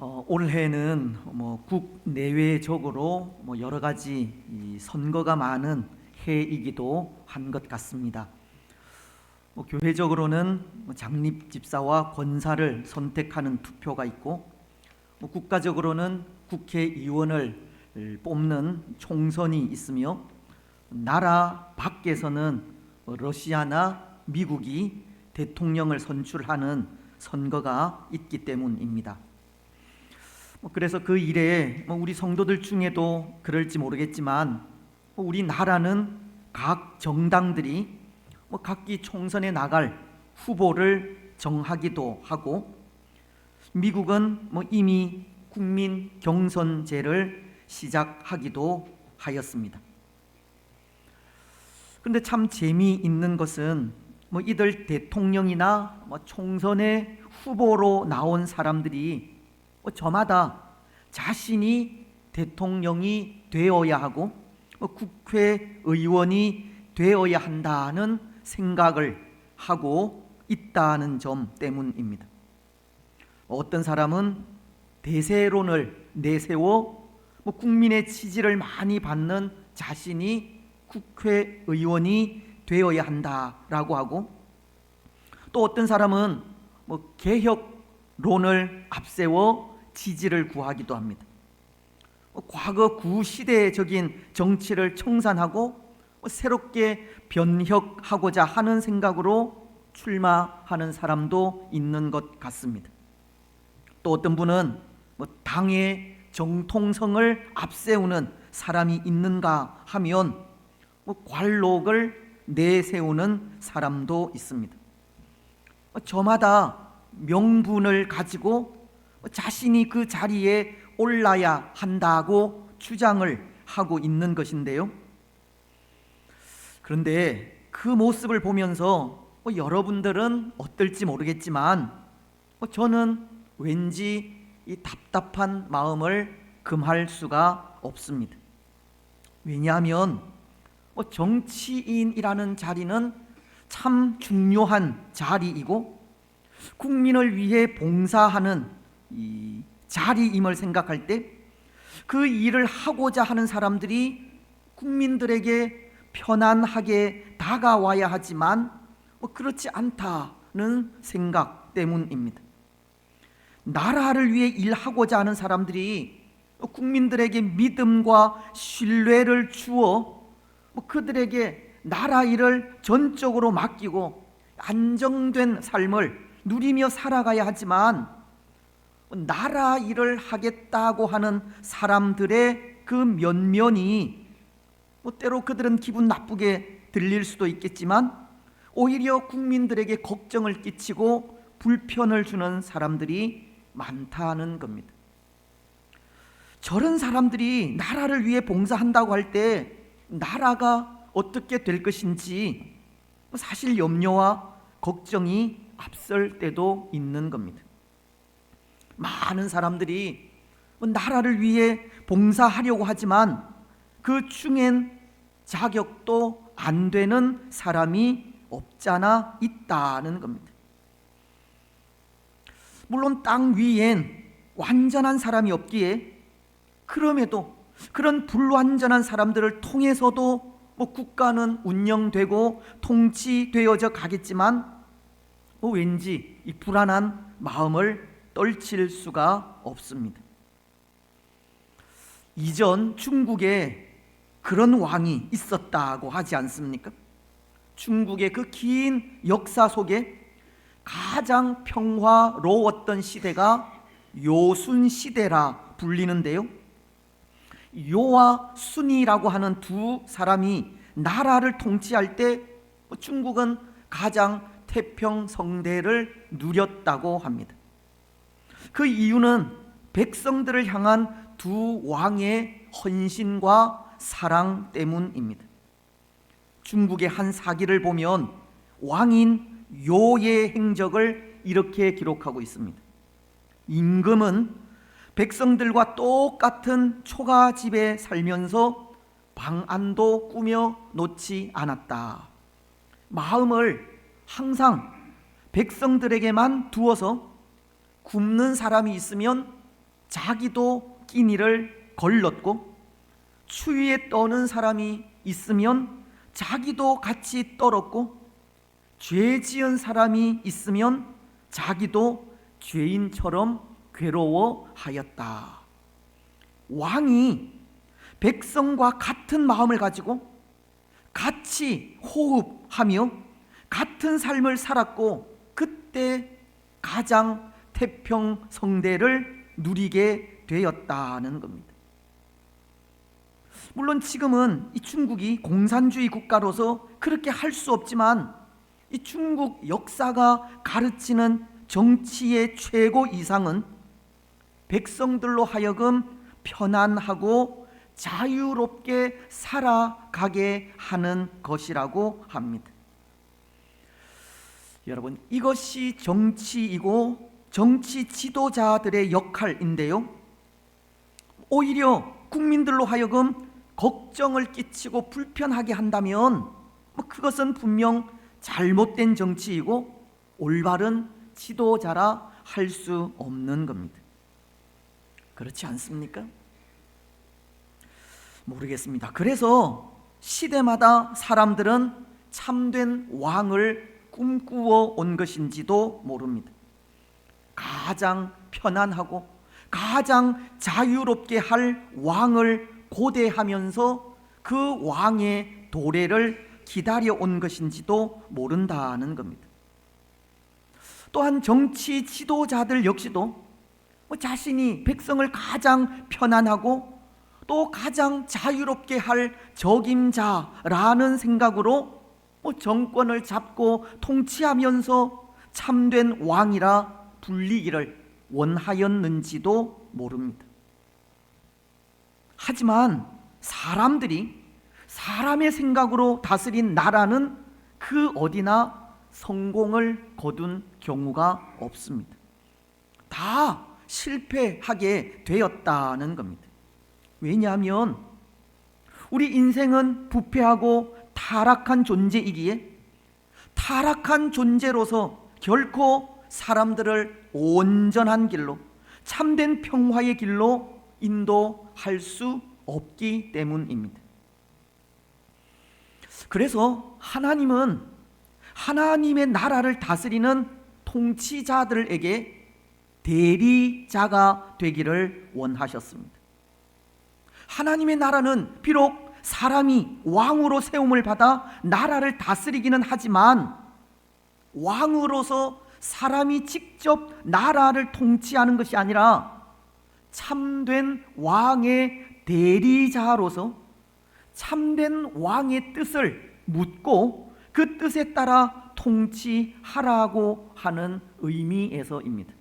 올해는 국내외적으로 여러 가지 선거가 많은 해이기도 한 것 같습니다. 교회적으로는 장립집사와 권사를 선택하는 투표가 있고, 국가적으로는 국회의원을 뽑는 총선이 있으며, 나라 밖에서는 러시아나 미국이 대통령을 선출하는 선거가 있기 때문입니다. 그래서 그 일에 우리 성도들 중에도 그럴지 모르겠지만, 우리나라는 각 정당들이 각기 총선에 나갈 후보를 정하기도 하고, 미국은 이미 국민 경선제를 시작하기도 하였습니다. 그런데 참 재미있는 것은 이들 대통령이나 총선의 후보로 나온 사람들이 저마다 자신이 대통령이 되어야 하고 국회의원이 되어야 한다는 생각을 하고 있다는 점 때문입니다. 어떤 사람은 대세론을 내세워 국민의 지지를 많이 받는 자신이 국회의원이 되어야 한다라고 하고, 또 어떤 사람은 개혁론을 앞세워 지지를 구하기도 합니다. 과거 구시대적인 정치를 청산하고 새롭게 변혁하고자 하는 생각으로 출마하는 사람도 있는 것 같습니다. 또 어떤 분은 당의 정통성을 앞세우는 사람이 있는가 하면 관록을 내세우는 사람도 있습니다. 저마다 명분을 가지고 자신이 그 자리에 올라야 한다고 주장을 하고 있는 것인데요. 그런데 그 모습을 보면서 여러분들은 어떨지 모르겠지만, 저는 왠지 이 답답한 마음을 금할 수가 없습니다. 왜냐하면 정치인이라는 자리는 참 중요한 자리이고 국민을 위해 봉사하는 이 자리임을 생각할 때, 그 일을 하고자 하는 사람들이 국민들에게 편안하게 다가와야 하지만 그렇지 않다는 생각 때문입니다. 나라를 위해 일하고자 하는 사람들이 국민들에게 믿음과 신뢰를 주어 그들에게 나라 일을 전적으로 맡기고 안정된 삶을 누리며 살아가야 하지만, 나라 일을 하겠다고 하는 사람들의 그 면면이 때로 그들은 기분 나쁘게 들릴 수도 있겠지만 오히려 국민들에게 걱정을 끼치고 불편을 주는 사람들이 많다는 겁니다. 저런 사람들이 나라를 위해 봉사한다고 할 때 나라가 어떻게 될 것인지 사실 염려와 걱정이 앞설 때도 있는 겁니다. 많은 사람들이 나라를 위해 봉사하려고 하지만 그 중엔 자격도 안 되는 사람이 없잖아 있다는 겁니다. 물론 땅 위엔 완전한 사람이 없기에, 그럼에도 그런 불완전한 사람들을 통해서도 국가는 운영되고 통치되어져 가겠지만 왠지 이 불안한 마음을 떨칠 수가 없습니다. 이전 중국에 그런 왕이 있었다고 하지 않습니까? 중국의 그 긴 역사 속에 가장 평화로웠던 시대가 요순 시대라 불리는데요, 요와 순이라고 하는 두 사람이 나라를 통치할 때 중국은 가장 태평성대를 누렸다고 합니다. 그 이유는 백성들을 향한 두 왕의 헌신과 사랑 때문입니다. 중국의 한 사기를 보면 왕인 요의 행적을 이렇게 기록하고 있습니다. 임금은 백성들과 똑같은 초가집에 살면서 방안도 꾸며 놓지 않았다. 마음을 항상 백성들에게만 두어서 굶는 사람이 있으면 자기도 끼니를 걸렀고, 추위에 떠는 사람이 있으면 자기도 같이 떨었고, 죄 지은 사람이 있으면 자기도 죄인처럼 괴로워하였다. 왕이 백성과 같은 마음을 가지고 같이 호흡하며 같은 삶을 살았고, 그때 가장 태평성대를 누리게 되었다는 겁니다. 물론 지금은 이 중국이 공산주의 국가로서 그렇게 할 수 없지만, 이 중국 역사가 가르치는 정치의 최고 이상은 백성들로 하여금 편안하고 자유롭게 살아가게 하는 것이라고 합니다. 여러분, 이것이 정치이고 정치 지도자들의 역할인데요, 오히려 국민들로 하여금 걱정을 끼치고 불편하게 한다면 그것은 분명 잘못된 정치이고 올바른 지도자라 할 수 없는 겁니다. 그렇지 않습니까? 모르겠습니다. 그래서 시대마다 사람들은 참된 왕을 꿈꾸어 온 것인지도 모릅니다. 가장 편안하고 가장 자유롭게 할 왕을 고대하면서 그 왕의 도래를 기다려 온 것인지도 모른다는 겁니다. 또한 정치 지도자들 역시도 자신이 백성을 가장 편안하고 또 가장 자유롭게 할 적임자라는 생각으로 정권을 잡고 통치하면서 참된 왕이라 불리기를 원하였는지도 모릅니다. 하지만 사람들이 사람의 생각으로 다스린 나라는 그 어디나 성공을 거둔 경우가 없습니다. 다 실패하게 되었다는 겁니다. 왜냐하면 우리 인생은 부패하고 타락한 존재이기에 타락한 존재로서 결코 사람들을 온전한 길로, 참된 평화의 길로 인도할 수 없기 때문입니다. 그래서 하나님은 하나님의 나라를 다스리는 통치자들에게 대리자가 되기를 원하셨습니다. 하나님의 나라는 비록 사람이 왕으로 세움을 받아 나라를 다스리기는 하지만, 왕으로서 사람이 직접 나라를 통치하는 것이 아니라 참된 왕의 대리자로서 참된 왕의 뜻을 묻고 그 뜻에 따라 통치하라고 하는 의미에서입니다.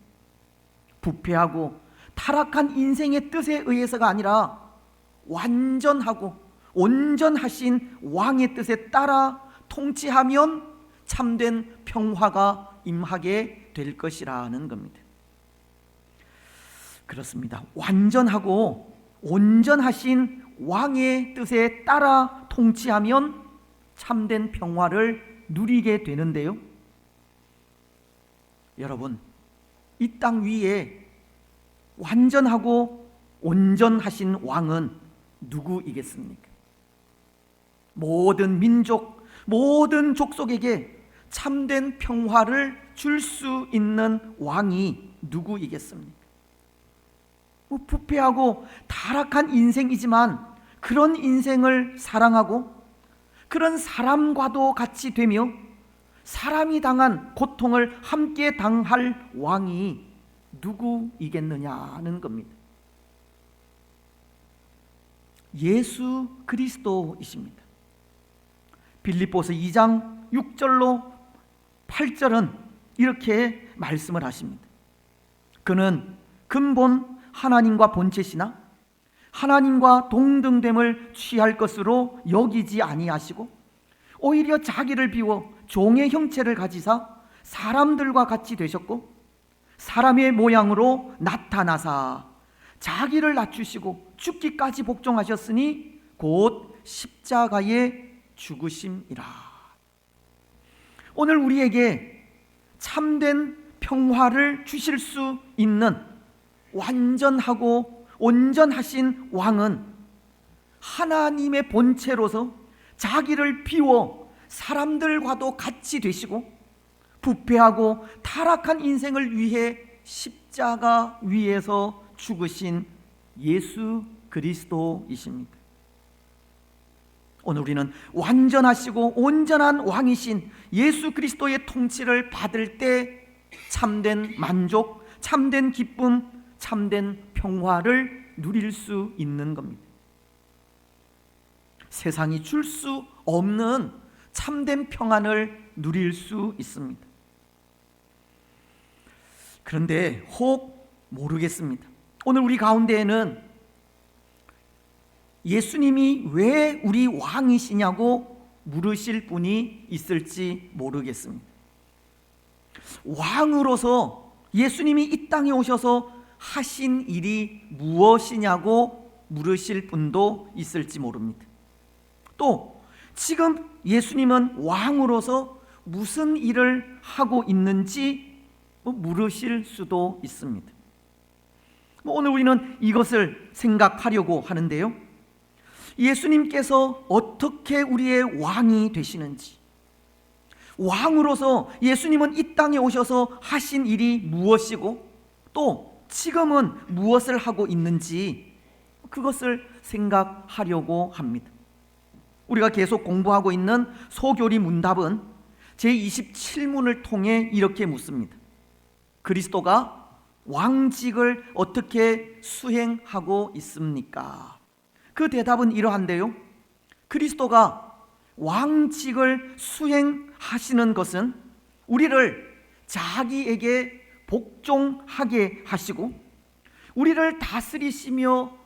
부패하고 타락한 인생의 뜻에 의해서가 아니라 완전하고 온전하신 왕의 뜻에 따라 통치하면 참된 평화가 임하게 될 것이라는 겁니다. 그렇습니다. 완전하고 온전하신 왕의 뜻에 따라 통치하면 참된 평화를 누리게 되는데요, 여러분, 이 땅 위에 완전하고 온전하신 왕은 누구이겠습니까? 모든 민족, 모든 족속에게 참된 평화를 줄 수 있는 왕이 누구이겠습니까? 부패하고 타락한 인생이지만 그런 인생을 사랑하고 그런 사람과도 같이 되며 사람이 당한 고통을 함께 당할 왕이 누구이겠느냐는 겁니다. 예수 그리스도이십니다. 빌립보서 2장 6절로 8절은 이렇게 말씀을 하십니다. 그는 근본 하나님과 본체시나 하나님과 동등됨을 취할 것으로 여기지 아니하시고 오히려 자기를 비워 종의 형체를 가지사 사람들과 같이 되셨고 사람의 모양으로 나타나사 자기를 낮추시고 죽기까지 복종하셨으니 곧 십자가에 죽으심이라. 오늘 우리에게 참된 평화를 주실 수 있는 완전하고 온전하신 왕은 하나님의 본체로서 자기를 비워 사람들과도 같이 되시고 부패하고 타락한 인생을 위해 십자가 위에서 죽으신 예수 그리스도이십니다. 오늘 우리는 완전하시고 온전한 왕이신 예수 그리스도의 통치를 받을 때 참된 만족, 참된 기쁨, 참된 평화를 누릴 수 있는 겁니다. 세상이 줄 수 없는 참된 평안을 누릴 수 있습니다. 그런데 혹 모르겠습니다. 오늘 우리 가운데에는 예수님이 왜 우리 왕이시냐고 물으실 분이 있을지 모르겠습니다. 왕으로서 예수님이 이 땅에 오셔서 하신 일이 무엇이냐고 물으실 분도 있을지 모릅니다. 또 지금 예수님은 왕으로서 무슨 일을 하고 있는지 물으실 수도 있습니다. 오늘 우리는 이것을 생각하려고 하는데요, 예수님께서 어떻게 우리의 왕이 되시는지, 왕으로서 예수님은 이 땅에 오셔서 하신 일이 무엇이고 또 지금은 무엇을 하고 있는지 그것을 생각하려고 합니다. 우리가 계속 공부하고 있는 소교리 문답은 제27문을 통해 이렇게 묻습니다. 그리스도가 왕직을 어떻게 수행하고 있습니까? 그 대답은 이러한데요, 그리스도가 왕직을 수행하시는 것은 우리를 자기에게 복종하게 하시고 우리를 다스리시며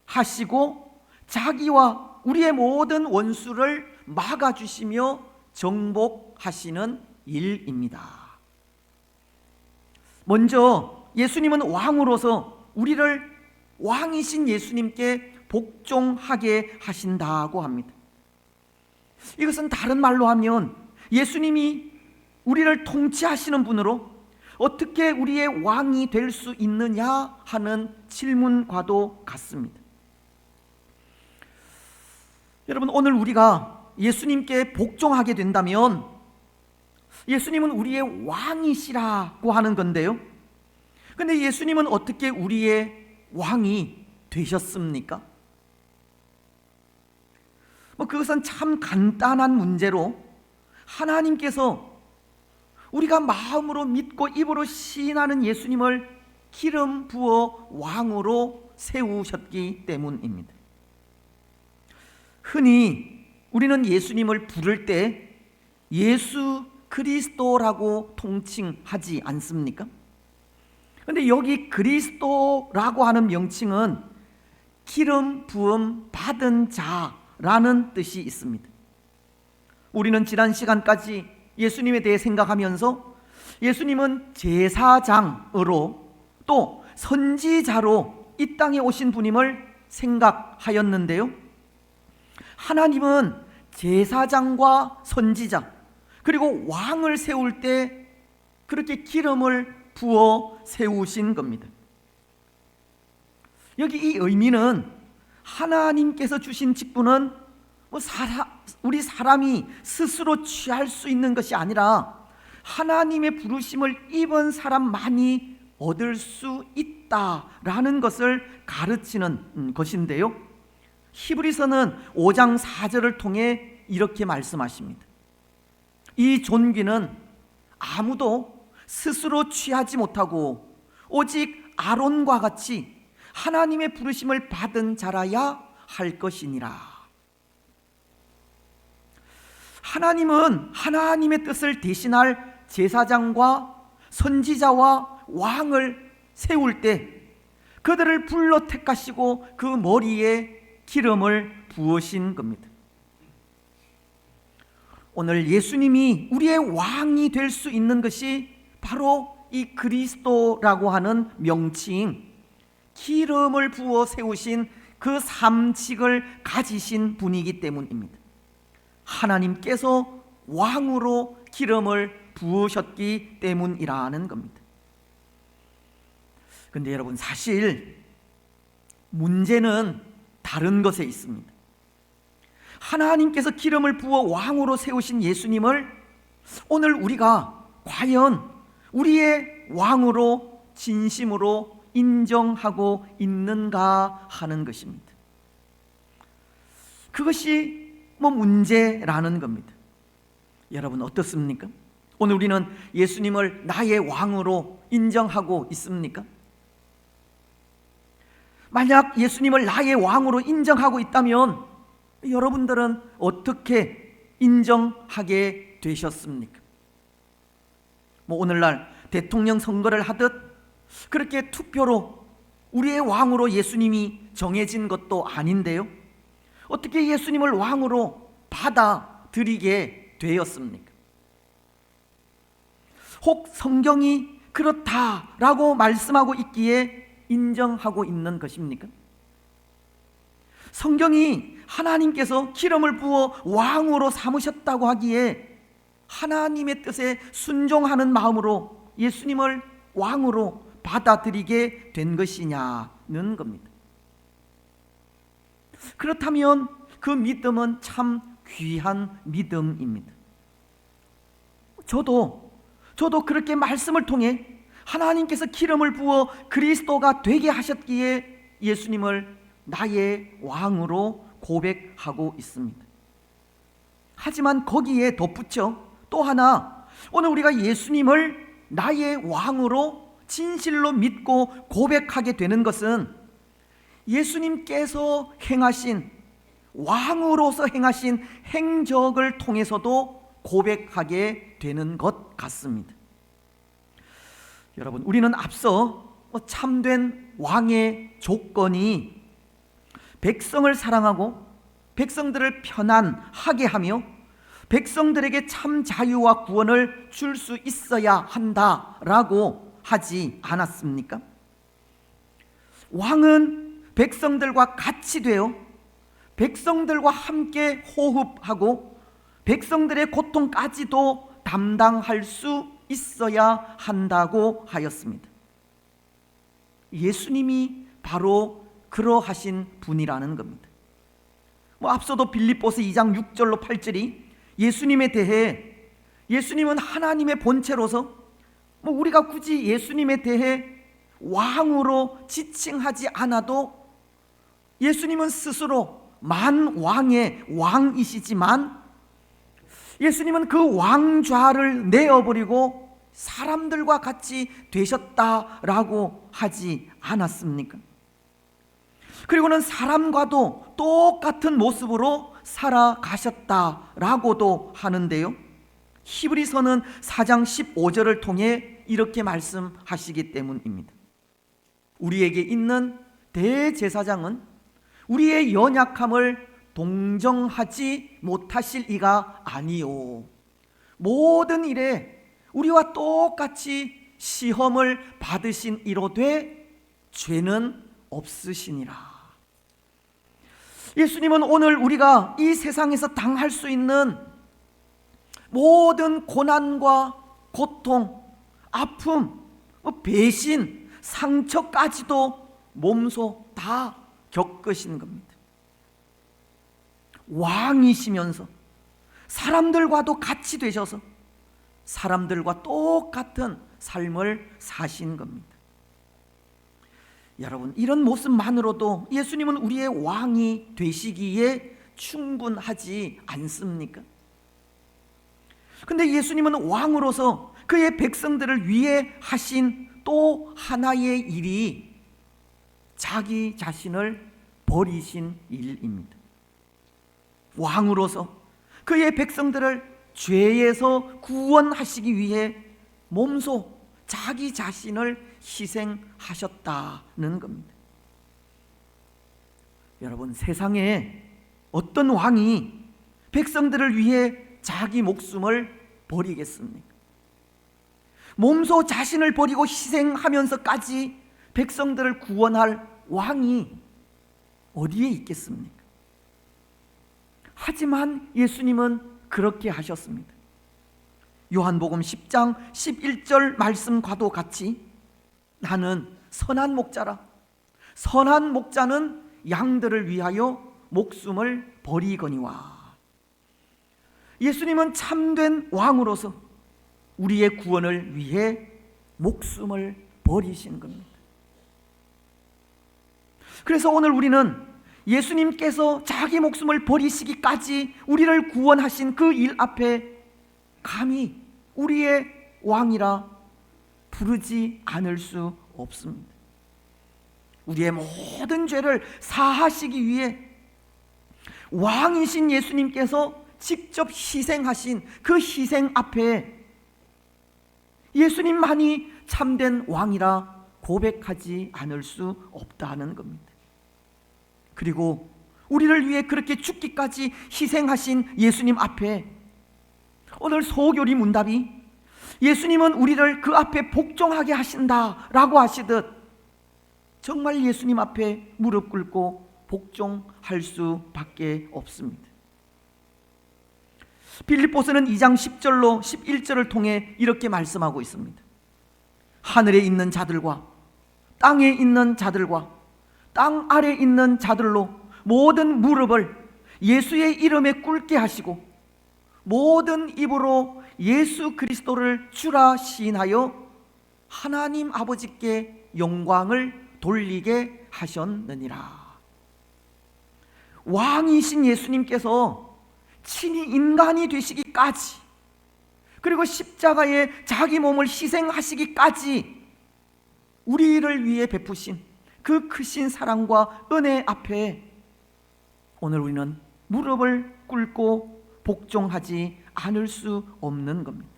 보호하시고 자기와 우리의 모든 원수를 막아주시며 정복하시는 일입니다. 먼저 예수님은 왕으로서 우리를 왕이신 예수님께 복종하게 하신다고 합니다. 이것은 다른 말로 하면 예수님이 우리를 통치하시는 분으로 어떻게 우리의 왕이 될 수 있느냐 하는 질문과도 같습니다. 여러분, 오늘 우리가 예수님께 복종하게 된다면 예수님은 우리의 왕이시라고 하는 건데요, 근데 예수님은 어떻게 우리의 왕이 되셨습니까? 그것은 참 간단한 문제로 하나님께서 우리가 마음으로 믿고 입으로 시인하는 예수님을 기름 부어 왕으로 세우셨기 때문입니다. 흔히 우리는 예수님을 부를 때 예수 그리스도라고 통칭하지 않습니까? 그런데 여기 그리스도라고 하는 명칭은 기름 부음 받은 자라는 뜻이 있습니다. 우리는 지난 시간까지 예수님에 대해 생각하면서 예수님은 제사장으로 또 선지자로 이 땅에 오신 분임을 생각하였는데요, 하나님은 제사장과 선지자 그리고 왕을 세울 때 그렇게 기름을 부어 세우신 겁니다. 여기 이 의미는 하나님께서 주신 직분은 우리 사람이 스스로 취할 수 있는 것이 아니라 하나님의 부르심을 입은 사람만이 얻을 수 있다라는 것을 가르치는 것인데요, 히브리서는 5장 4절을 통해 이렇게 말씀하십니다. 이 존귀는 아무도 스스로 취하지 못하고 오직 아론과 같이 하나님의 부르심을 받은 자라야 할 것이니라. 하나님은 하나님의 뜻을 대신할 제사장과 선지자와 왕을 세울 때 그들을 불러 택하시고 그 머리에 기름을 부으신 겁니다. 오늘 예수님이 우리의 왕이 될 수 있는 것이 바로 이 그리스도라고 하는 명칭, 기름을 부어 세우신 그 삼직을 가지신 분이기 때문입니다. 하나님께서 왕으로 기름을 부으셨기 때문이라는 겁니다. 근데 여러분, 사실 문제는 다른 것에 있습니다. 하나님께서 기름을 부어 왕으로 세우신 예수님을 오늘 우리가 과연 우리의 왕으로 진심으로 인정하고 있는가 하는 것입니다. 그것이 문제라는 겁니다. 여러분, 어떻습니까? 오늘 우리는 예수님을 나의 왕으로 인정하고 있습니까? 만약 예수님을 나의 왕으로 인정하고 있다면 여러분들은 어떻게 인정하게 되셨습니까? 오늘날 대통령 선거를 하듯 그렇게 투표로 우리의 왕으로 예수님이 정해진 것도 아닌데요, 어떻게 예수님을 왕으로 받아들이게 되었습니까? 혹 성경이 그렇다라고 말씀하고 있기에 인정하고 있는 것입니까? 성경이 하나님께서 기름을 부어 왕으로 삼으셨다고 하기에 하나님의 뜻에 순종하는 마음으로 예수님을 왕으로 받아들이게 된 것이냐는 겁니다. 그렇다면 그 믿음은 참 귀한 믿음입니다. 저도 그렇게 말씀을 통해 하나님께서 기름을 부어 그리스도가 되게 하셨기에 예수님을 나의 왕으로 고백하고 있습니다. 하지만 거기에 덧붙여 또 하나, 오늘 우리가 예수님을 나의 왕으로 진실로 믿고 고백하게 되는 것은 예수님께서 행하신, 왕으로서 행하신 행적을 통해서도 고백하게 되는 것 같습니다. 여러분, 우리는 앞서 참된 왕의 조건이 백성을 사랑하고 백성들을 편안하게 하며 백성들에게 참 자유와 구원을 줄 수 있어야 한다라고 하지 않았습니까? 왕은 백성들과 같이 되어 백성들과 함께 호흡하고 백성들의 고통까지도 담당할 수 있어야 한다고 하였습니다. 예수님이 바로 그러하신 분이라는 겁니다. 앞서도 빌립보서 2장 6절로 8절이 예수님에 대해, 예수님은 하나님의 본체로서 우리가 굳이 예수님에 대해 왕으로 지칭하지 않아도 예수님은 스스로 만왕의 왕이시지만 예수님은 그 왕좌를 내어버리고 사람들과 같이 되셨다라고 하지 않았습니까? 그리고는 사람과도 똑같은 모습으로 살아가셨다라고도 하는데요, 히브리서는 4장 15절을 통해 이렇게 말씀하시기 때문입니다. 우리에게 있는 대제사장은 우리의 연약함을 동정하지 못하실 이가 아니요, 모든 일에 우리와 똑같이 시험을 받으신 이로되 죄는 없으시니라. 예수님은 오늘 우리가 이 세상에서 당할 수 있는 모든 고난과 고통, 아픔, 배신, 상처까지도 몸소 다 겪으신 겁니다. 왕이시면서 사람들과도 같이 되셔서 사람들과 똑같은 삶을 사신 겁니다. 여러분, 이런 모습만으로도 예수님은 우리의 왕이 되시기에 충분하지 않습니까? 근데 예수님은 왕으로서 그의 백성들을 위해 하신 또 하나의 일이 자기 자신을 버리신 일입니다. 왕으로서 그의 백성들을 죄에서 구원하시기 위해 몸소 자기 자신을 희생하셨다는 겁니다. 여러분, 세상에 어떤 왕이 백성들을 위해 자기 목숨을 버리겠습니까? 몸소 자신을 버리고 희생하면서까지 백성들을 구원할 왕이 어디에 있겠습니까? 하지만 예수님은 그렇게 하셨습니다. 요한복음 10장 11절 말씀과도 같이 나는 선한 목자라. 선한 목자는 양들을 위하여 목숨을 버리거니와. 예수님은 참된 왕으로서 우리의 구원을 위해 목숨을 버리신 겁니다. 그래서 오늘 우리는 예수님께서 자기 목숨을 버리시기까지 우리를 구원하신 그 일 앞에 감히 우리의 왕이라 부르지 않을 수 없습니다. 우리의 모든 죄를 사하시기 위해 왕이신 예수님께서 직접 희생하신 그 희생 앞에 예수님만이 참된 왕이라 고백하지 않을 수 없다는 겁니다. 그리고 우리를 위해 그렇게 죽기까지 희생하신 예수님 앞에 오늘 소교리 문답이 예수님은 우리를 그 앞에 복종하게 하신다라고 하시듯 정말 예수님 앞에 무릎 꿇고 복종할 수밖에 없습니다. 빌립보서는 2장 10절로 11절을 통해 이렇게 말씀하고 있습니다. 하늘에 있는 자들과 땅에 있는 자들과 땅 아래 있는 자들로 모든 무릎을 예수의 이름에 꿇게 하시고 모든 입으로 예수 그리스도를 주라 시인하여 하나님 아버지께 영광을 돌리게 하셨느니라. 왕이신 예수님께서 친히 인간이 되시기까지, 그리고 십자가에 자기 몸을 희생하시기까지 우리를 위해 베푸신 그 크신 사랑과 은혜 앞에 오늘 우리는 무릎을 꿇고 복종하지 않을 수 없는 겁니다.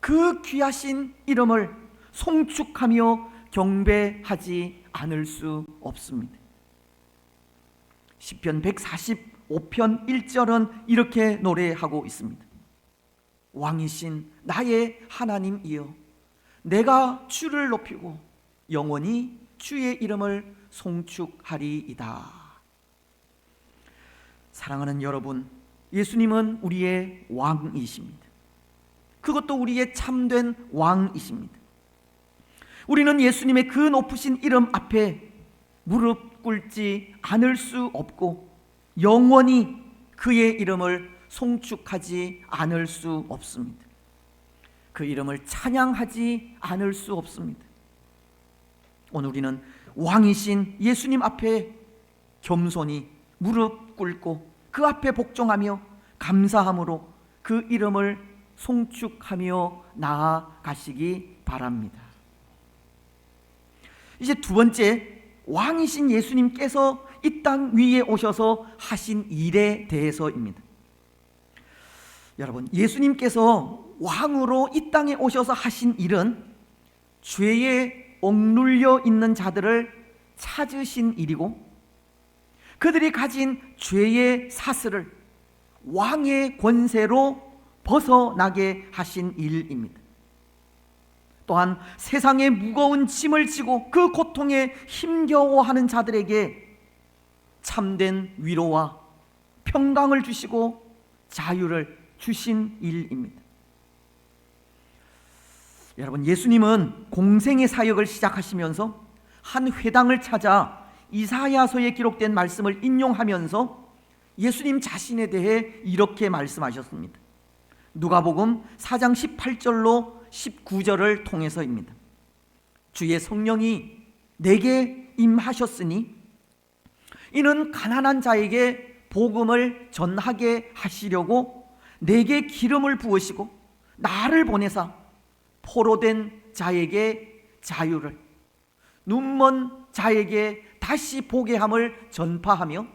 그 귀하신 이름을 송축하며 경배하지 않을 수 없습니다. 시편 145편 1절은 이렇게 노래하고 있습니다. 왕이신 나의 하나님이여, 내가 주를 높이고 영원히 주의 이름을 송축하리이다. 사랑하는 여러분, 예수님은 우리의 왕이십니다. 그것도 우리의 참된 왕이십니다. 우리는 예수님의 그 높으신 이름 앞에 무릎 꿇지 않을 수 없고 영원히 그의 이름을 송축하지 않을 수 없습니다. 그 이름을 찬양하지 않을 수 없습니다. 오늘 우리는 왕이신 예수님 앞에 겸손히 무릎 꿇고 그 앞에 복종하며 감사함으로 그 이름을 송축하며 나아가시기 바랍니다. 이제 두 번째, 왕이신 예수님께서 이 땅 위에 오셔서 하신 일에 대해서입니다. 여러분, 예수님께서 왕으로 이 땅에 오셔서 하신 일은 죄에 억눌려 있는 자들을 찾으신 일이고 그들이 가진 죄의 사슬을 왕의 권세로 벗어나게 하신 일입니다. 또한 세상의 무거운 짐을 지고 그 고통에 힘겨워하는 자들에게 참된 위로와 평강을 주시고 자유를 주신 일입니다. 여러분, 예수님은 공생의 사역을 시작하시면서 한 회당을 찾아 이사야서에 기록된 말씀을 인용하면서 예수님 자신에 대해 이렇게 말씀하셨습니다. 누가복음 4장 18절로 19절을 통해서입니다. 주의 성령이 내게 임하셨으니 이는 가난한 자에게 복음을 전하게 하시려고 내게 기름을 부으시고 나를 보내사 포로된 자에게 자유를, 눈먼 자에게 다시 보게 함을 전파하며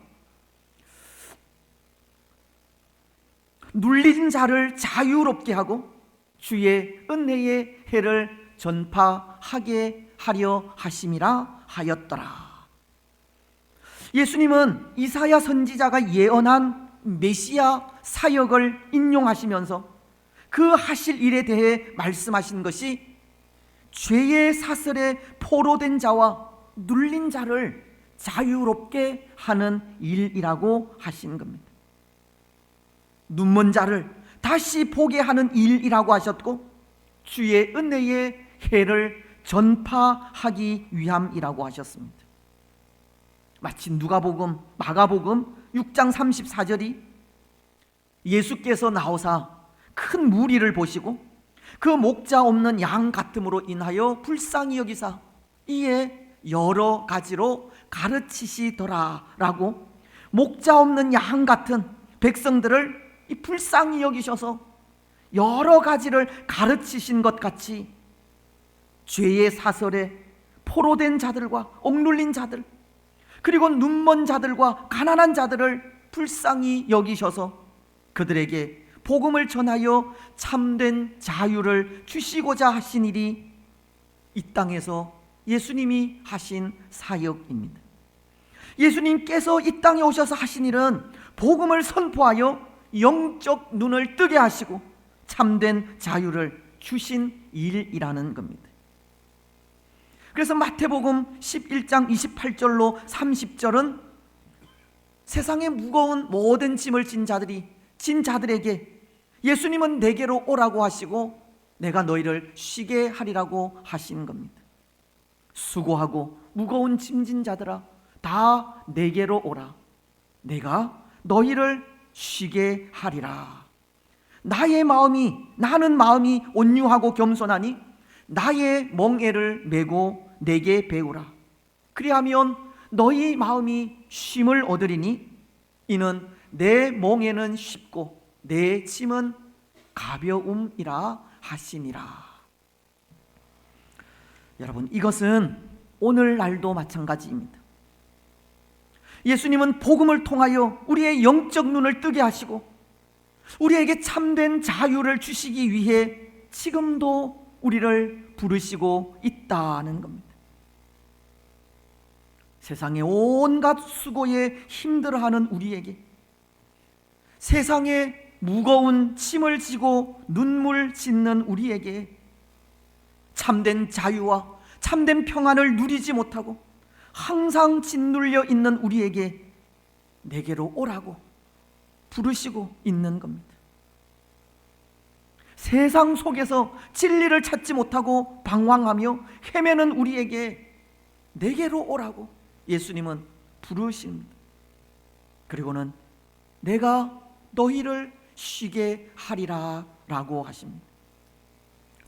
눌린 자를 자유롭게 하고 주의 은혜의 해를 전파하게 하려 하심이라 하였더라. 예수님은 이사야 선지자가 예언한 메시아 사역을 인용하시면서 그 하실 일에 대해 말씀하신 것이 죄의 사슬에 포로된 자와 눌린 자를 자유롭게 하는 일이라고 하신 겁니다. 눈먼 자를 다시 보게 하는 일이라고 하셨고 주의 은혜의 해를 전파하기 위함이라고 하셨습니다. 마치 누가복음, 마가복음 6장 34절이 예수께서 나오사 큰 무리를 보시고 그 목자 없는 양 같음으로 인하여 불쌍히 여기사 이에 여러 가지로 가르치시더라 라고, 목자 없는 양 같은 백성들을 이 불쌍히 여기셔서 여러 가지를 가르치신 것 같이 죄의 사설에 포로된 자들과 억눌린 자들, 그리고 눈먼 자들과 가난한 자들을 불쌍히 여기셔서 그들에게 복음을 전하여 참된 자유를 주시고자 하신 일이 이 땅에서 예수님이 하신 사역입니다. 예수님께서 이 땅에 오셔서 하신 일은 복음을 선포하여 영적 눈을 뜨게 하시고 참된 자유를 주신 일이라는 겁니다. 그래서 마태복음 11장 28절로 30절은 세상의 무거운 모든 짐을 진 자들에게 예수님은 내게로 오라고 하시고 내가 너희를 쉬게 하리라고 하신 겁니다. 수고하고 무거운 짐진 자들아 다 내게로 오라. 내가 너희를 쉬게 하리라. 나는 마음이 온유하고 겸손하니 나의 멍에를 메고 내게 배우라. 그리하면 너희 마음이 쉼을 얻으리니 이는 내 멍에는 쉽고 내 짐은 가벼움이라 하시니라. 여러분, 이것은 오늘날도 마찬가지입니다. 예수님은 복음을 통하여 우리의 영적 눈을 뜨게 하시고 우리에게 참된 자유를 주시기 위해 지금도 우리를 부르시고 있다는 겁니다. 세상의 온갖 수고에 힘들어하는 우리에게, 세상에 무거운 짐을 지고 눈물 짓는 우리에게 참된 자유와 참된 평안을 누리지 못하고 항상 짓눌려 있는 우리에게 내게로 오라고 부르시고 있는 겁니다. 세상 속에서 진리를 찾지 못하고 방황하며 헤매는 우리에게 내게로 오라고 예수님은 부르십니다. 그리고는 내가 너희를 쉬게 하리라 라고 하십니다.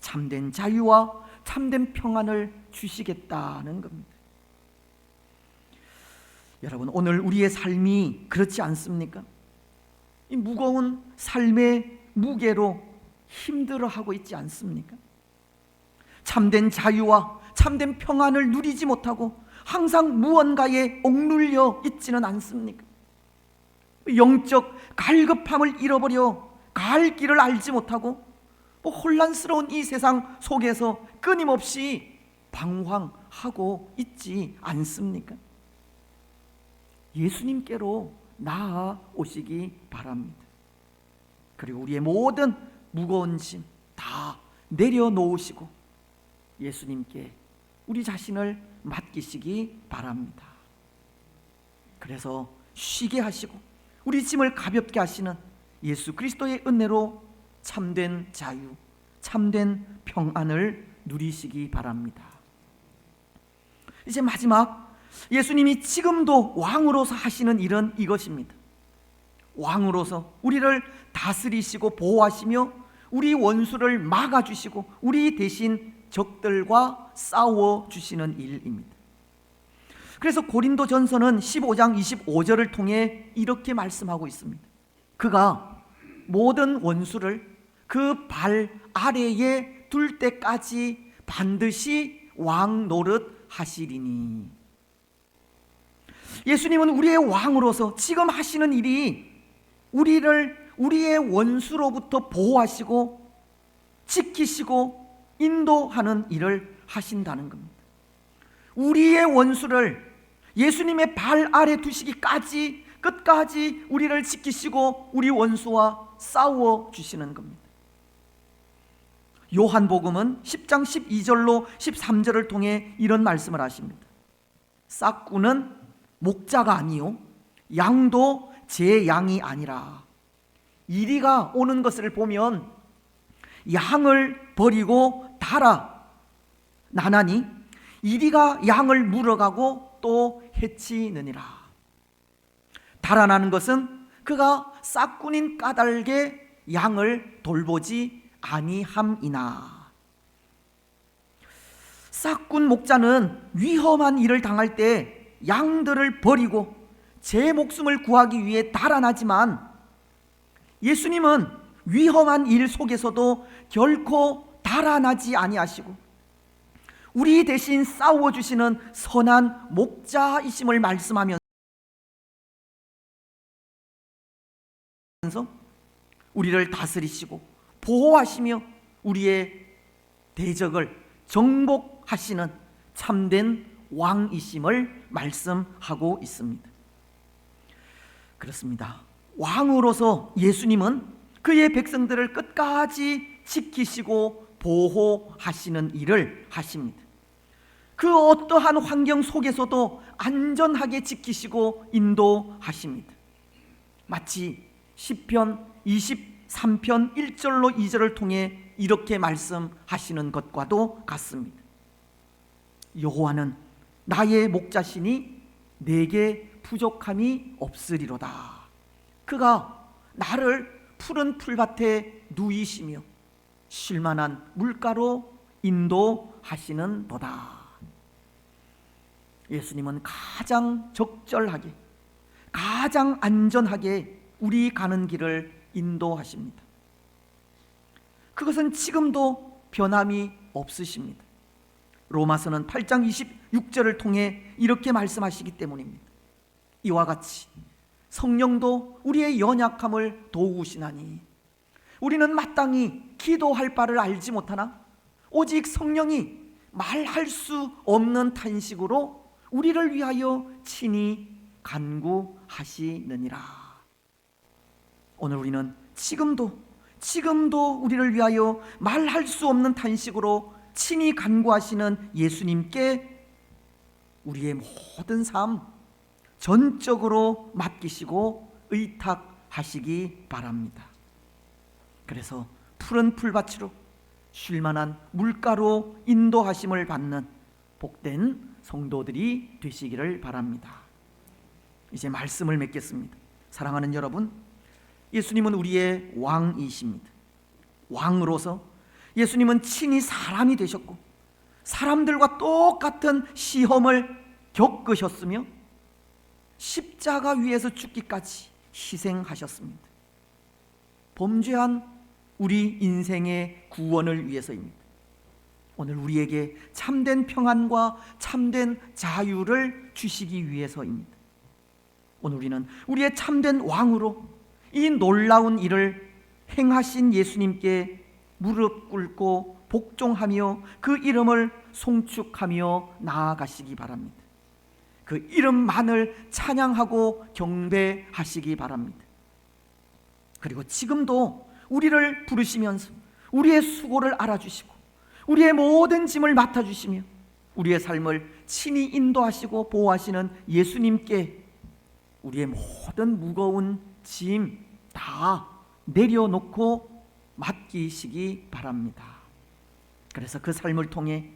참된 자유와 참된 평안을 주시겠다는 겁니다. 여러분, 오늘 우리의 삶이 그렇지 않습니까? 이 무거운 삶의 무게로 힘들어하고 있지 않습니까? 참된 자유와 참된 평안을 누리지 못하고 항상 무언가에 억눌려 있지는 않습니까? 영적 갈급함을 잃어버려 갈 길을 알지 못하고 혼란스러운 이 세상 속에서 끊임없이 방황하고 있지 않습니까? 예수님께로 나아오시기 바랍니다. 그리고 우리의 모든 무거운 짐 다 내려놓으시고 예수님께 우리 자신을 맡기시기 바랍니다. 그래서 쉬게 하시고 우리 짐을 가볍게 하시는 예수 그리스도의 은혜로 참된 자유, 참된 평안을 누리시기 바랍니다. 이제 마지막, 예수님이 지금도 왕으로서 하시는 일은 이것입니다. 왕으로서 우리를 다스리시고 보호하시며 우리 원수를 막아주시고 우리 대신 적들과 싸워주시는 일입니다. 그래서 고린도전서는 15장 25절을 통해 이렇게 말씀하고 있습니다. 그가 모든 원수를 그 발 아래에 둘 때까지 반드시 왕 노릇 하시리니. 예수님은 우리의 왕으로서 지금 하시는 일이 우리를 우리의 원수로부터 보호하시고 지키시고 인도하는 일을 하신다는 겁니다. 우리의 원수를 예수님의 발 아래 두시기까지 끝까지 우리를 지키시고 우리 원수와 싸워 주시는 겁니다. 요한복음은 10장 12절로 13절을 통해 이런 말씀을 하십니다. 싹구는 목자가 아니요 양도 제 양이 아니라. 이리가 오는 것을 보면 양을 버리고 달아 나나니 이리가 양을 물어가고 또 해치느니라. 달아나는 것은 그가 싹꾼인 까닭에 양을 돌보지 아니함이나. 싹꾼 목자는 위험한 일을 당할 때 양들을 버리고 제 목숨을 구하기 위해 달아나지만, 예수님은 위험한 일 속에서도 결코 달아나지 아니하시고 우리 대신 싸워주시는 선한 목자이심을 말씀하면서 우리를 다스리시고 보호하시며 우리의 대적을 정복하시는 참된 왕이심을 말씀하고 있습니다. 그렇습니다. 왕으로서 예수님은 그의 백성들을 끝까지 지키시고 보호하시는 일을 하십니다. 그 어떠한 환경 속에서도 안전하게 지키시고 인도하십니다. 마치 시편 23편 1절로 2절을 통해 이렇게 말씀하시는 것과도 같습니다. 여호와는 나의 목자시니 내게 부족함이 없으리로다. 그가 나를 푸른 풀밭에 누이시며 쉴만한 물가로 인도하시는도다. 예수님은 가장 적절하게, 가장 안전하게 우리 가는 길을 인도하십니다. 그것은 지금도 변함이 없으십니다. 로마서는 8장 26절을 통해 이렇게 말씀하시기 때문입니다. 이와 같이 성령도 우리의 연약함을 도우시나니 우리는 마땅히 기도할 바를 알지 못하나 오직 성령이 말할 수 없는 탄식으로 우리를 위하여 친히 간구하시느니라. 오늘 우리는 지금도 우리를 위하여 말할 수 없는 탄식으로 친히 간구하시는 예수님께 우리의 모든 삶 전적으로 맡기시고 의탁하시기 바랍니다. 그래서 푸른 풀밭으로 쉴만한 물가로 인도하심을 받는 복된 성도들이 되시기를 바랍니다. 이제 말씀을 맺겠습니다. 사랑하는 여러분, 예수님은 우리의 왕이십니다. 왕으로서 예수님은 친히 사람이 되셨고 사람들과 똑같은 시험을 겪으셨으며 십자가 위에서 죽기까지 희생하셨습니다. 범죄한 우리 인생의 구원을 위해서입니다. 오늘 우리에게 참된 평안과 참된 자유를 주시기 위해서입니다. 오늘 우리는 우리의 참된 왕으로 이 놀라운 일을 행하신 예수님께 무릎 꿇고 복종하며 그 이름을 송축하며 나아가시기 바랍니다. 그 이름만을 찬양하고 경배하시기 바랍니다. 그리고 지금도 우리를 부르시면서 우리의 수고를 알아주시고 우리의 모든 짐을 맡아주시며 우리의 삶을 친히 인도하시고 보호하시는 예수님께 우리의 모든 무거운 짐 다 내려놓고 맡기시기 바랍니다. 그래서 그 삶을 통해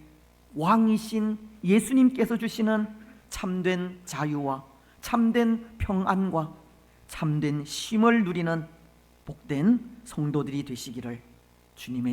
왕이신 예수님께서 주시는 참된 자유와 참된 평안과 참된 쉼을 누리는 복된 성도들이 되시기를 주님의